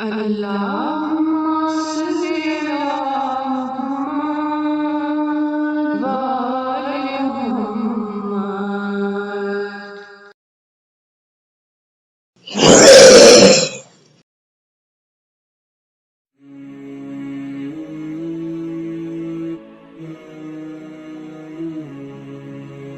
اللهم صل على محمد وآل محمد.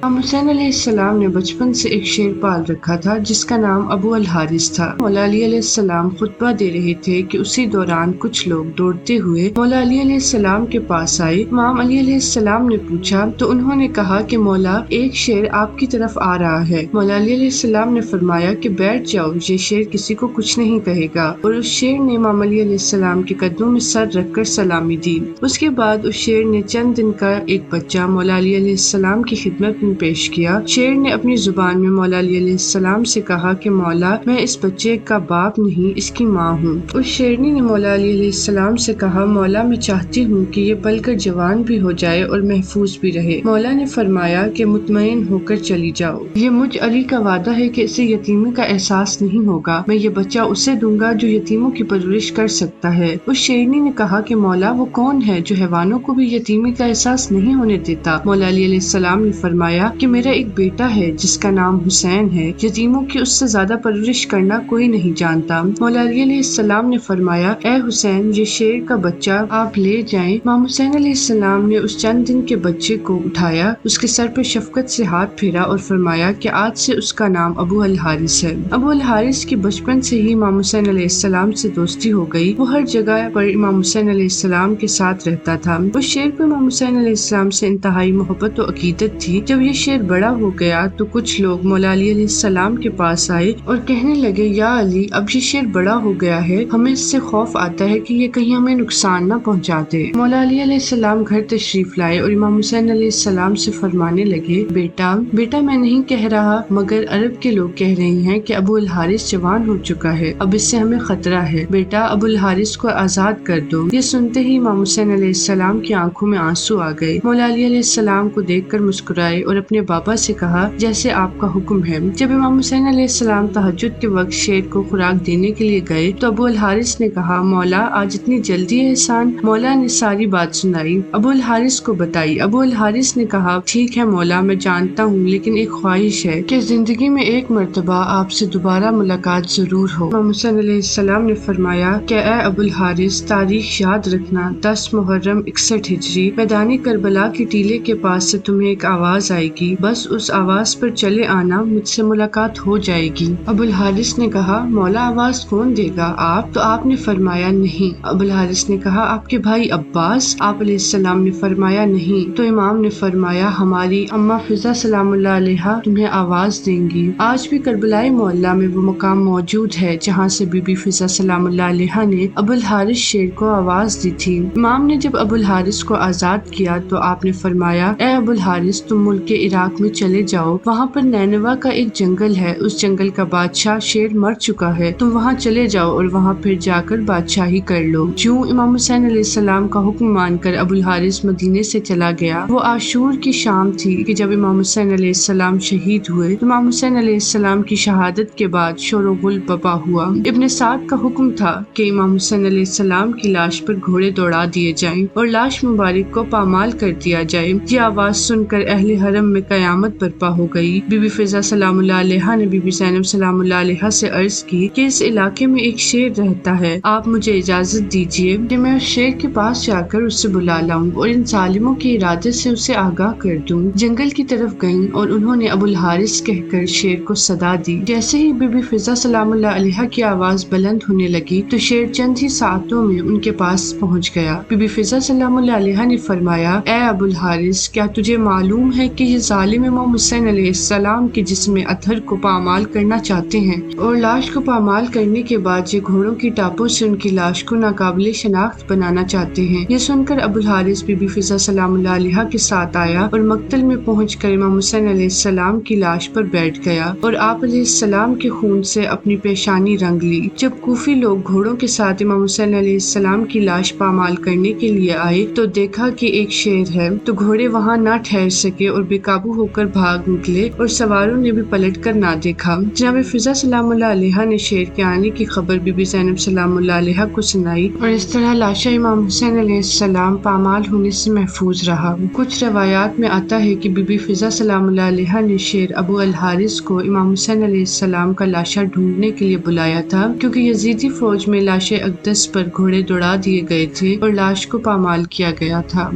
امام حسین علیہ السلام نے بچپن سے ایک شیر پال رکھا تھا جس کا نام ابو الحارث تھا۔ مولا علی علیہ السلام خطبہ دے رہے تھے کہ اسی دوران کچھ لوگ دوڑتے ہوئے مولا علی علیہ السلام کے پاس آئے۔ امام علی علیہ السلام نے پوچھا تو انہوں نے کہا کہ مولا ایک شیر آپ کی طرف آ رہا ہے۔ مولا علی علیہ السلام نے فرمایا کہ بیٹھ جاؤ، یہ شیر کسی کو کچھ نہیں کہے گا، اور اس شیر نے امام علی علیہ السلام کے قدموں میں سر رکھ کر سلامی دی۔ اس کے بعد اس شیر نے چند دن کا ایک بچہ مولا علی علیہ السلام کی خدمت میں پیش کیا۔ شیر نے اپنی زبان میں مولا علی علیہ السلام سے کہا کہ مولا میں اس بچے کا باپ نہیں، اس کی ماں ہوں۔ اس شیرنی نے مولا علی علیہ السلام سے کہا مولا میں چاہتی ہوں کہ یہ پل کر جوان بھی ہو جائے اور محفوظ بھی رہے۔ مولا نے فرمایا کہ مطمئن ہو کر چلی جاؤ، یہ مجھ علی کا وعدہ ہے کہ اسے یتیمی کا احساس نہیں ہوگا، میں یہ بچہ اسے دوں گا جو یتیموں کی پرورش کر سکتا ہے۔ اس شیرنی نے کہا کہ مولا وہ کون ہے جو حیوانوں کو بھی یتیمی کا احساس نہیں ہونے دیتا؟ مولا علی علیہ السلام نے فرمایا کہ میرا ایک بیٹا ہے جس کا نام حسین ہے، یتیموں کی اس سے زیادہ پرورش کرنا کوئی نہیں جانتا۔ مولا علی علیہ السلام نے فرمایا اے حسین یہ شیر کا بچہ آپ لے جائیں۔ امام حسین علیہ السلام نے اس چند دن کے بچے کو اٹھایا، اس کے سر پہ شفقت سے ہاتھ پھیرا اور فرمایا کہ آج سے اس کا نام ابو الحارث ہے۔ ابو الحارث کی بچپن سے ہی امام حسین علیہ السلام سے دوستی ہو گئی، وہ ہر جگہ پر امام حسین علیہ السلام کے ساتھ رہتا تھا۔ اس شیر کو امام حسین علیہ السلام سے انتہائی محبت و عقیدت تھی۔ جب یہ شیر بڑا ہو گیا تو کچھ لوگ مولا علی علیہ السلام کے پاس آئے اور کہنے لگے یا علی اب یہ شیر بڑا ہو گیا ہے، ہمیں اس سے خوف آتا ہے کہ یہ کہیں ہمیں نقصان نہ پہنچا دے۔ مولا علی علیہ السلام گھر تشریف لائے اور امام حسین علیہ السلام سے فرمانے لگے بیٹا میں نہیں کہہ رہا مگر عرب کے لوگ کہہ رہے ہیں کہ ابو الحارث جوان ہو چکا ہے، اب اس سے ہمیں خطرہ ہے، بیٹا ابو الحارث کو آزاد کر دو۔ یہ سنتے ہی امام حسین علیہ السلام کی آنکھوں میں آنسو آ گئے۔ مولا علی علیہ السلام کو دیکھ کر مسکرائے اور اپنے بابا سے کہا جیسے آپ کا حکم ہے۔ جب امام حسین علیہ السلام تہجد کے وقت شیر کو خوراک دینے کے لیے گئے تو ابو الحارث نے کہا مولا آج اتنی جلدی احسان؟ مولا نے ساری بات سنائی، ابو الحارث کو بتائی۔ ابو الحارث نے کہا ٹھیک ہے مولا میں جانتا ہوں، لیکن ایک خواہش ہے کہ زندگی میں ایک مرتبہ آپ سے دوبارہ ملاقات ضرور ہو۔ امام حسین علیہ السلام نے فرمایا کہ اے ابو الحارث تاریخ یاد رکھنا 10 محرم 61 ہجری میدان کربلا کی ٹیلے کے پاس سے تمہیں ایک آواز آئے گی، بس اس آواز پر چلے آنا، مجھ سے ملاقات ہو جائے گی۔ ابو الحارث نے کہا مولا آواز کون دے گا؟ آپ؟ تو آپ نے فرمایا نہیں۔ ابو الحارث نے کہا آپ کے بھائی عباس؟ آپ علیہ السلام نے فرمایا نہیں۔ تو امام نے فرمایا ہماری اماں فضا سلام اللہ علیہا تمہیں آواز دیں گی۔ آج بھی کربلائے معلیٰ میں وہ مقام موجود ہے جہاں سے بی بی فضا سلام اللہ علیہا نے ابو الحارث شیر کو آواز دی تھی۔ امام نے جب ابو الحارث کو آزاد کیا تو آپ نے فرمایا اے ابو الحارث تم ملک عراق میں چلے جاؤ، وہاں پر نینوا کا ایک جنگل ہے، اس جنگل کا بادشاہ شیر مر چکا ہے، تم وہاں چلے جاؤ اور وہاں پھر جا کر بادشاہی کر لو۔ جو امام حسین علیہ السلام کا حکم مان کر ابو الحارث مدینے سے چلا گیا۔ وہ عاشور کی شام تھی کہ جب امام حسین علیہ السلام شہید ہوئے۔ امام حسین علیہ السلام کی شہادت کے بعد شور و غل بپا ہوا۔ ابن سعد کا حکم تھا کہ امام حسین علیہ السلام کی لاش پر گھوڑے دوڑا دیے جائیں اور لاش مبارک کو پامال کر دیا جائے۔ یہ آواز سن کر اہل حرم میں قیامت برپا ہو گئی۔ بی بی فضا سلام اللہ علیہا نے بی بی زینب سلام اللہ علیہا سے عرض کی کہ اس علاقے میں ایک شیر رہتا ہے، آپ مجھے اجازت دیجیے کہ میں اس شیر کے پاس جا کر اسے بلا لاؤں اور ان ظالموں کے ارادے سے اسے آگاہ کر دوں۔ جنگل کی طرف گئیں اور انہوں نے ابو الحارث کہہ کر شیر کو صدا دی۔ جیسے ہی بی بی فضا سلام اللہ علیہا کی آواز بلند ہونے لگی تو شیر چند ہی ساعتوں میں ان کے پاس پہنچ گیا۔ بی بی فضا سلام اللہ علیہا نے فرمایا اے ابو الحارث کیا تجھے معلوم ہے کہ یہ ظالم امام حسین علیہ السلام کے جسم اطہر کو پامال کرنا چاہتے ہیں اور لاش کو پامال کرنے کے بعد یہ گھوڑوں کی ٹاپوں سے ان کی لاش کو ناقابل شناخت بنانا چاہتے ہیں۔ یہ سن کر ابو الحارث بی بی فضا سلام اللہ علیہا کے ساتھ آیا اور مقتل میں پہنچ کر امام حسین علیہ السلام کی لاش پر بیٹھ گیا اور آپ علیہ السلام کے خون سے اپنی پیشانی رنگ لی۔ جب کوفی لوگ گھوڑوں کے ساتھ امام حسین علیہ السلام کی لاش پامال کرنے کے لیے آئے تو دیکھا کہ ایک شیر ہے، تو گھوڑے وہاں نہ ٹھہر سکے اور بے بے قابو ہو کر بھاگ نکلے اور سواروں نے بھی پلٹ کر نہ دیکھا۔ جناب فضا سلام اللہ علیہ نے شیر کے آنے کی خبر بی بی زینب سلام اللہ علیہ کو سنائی اور اس طرح لاشا امام حسین علیہ السلام پامال ہونے سے محفوظ رہا۔ کچھ روایات میں آتا ہے کہ بی بی فضا سلام اللہ علیہ نے شیر ابو الحارث کو امام حسین علیہ السلام کا لاشا ڈھونڈنے کے لیے بلایا تھا، کیونکہ یزیدی فوج میں لاش اقدس پر گھوڑے دوڑا دیے گئے تھے اور لاش کو پامال کیا گیا تھا۔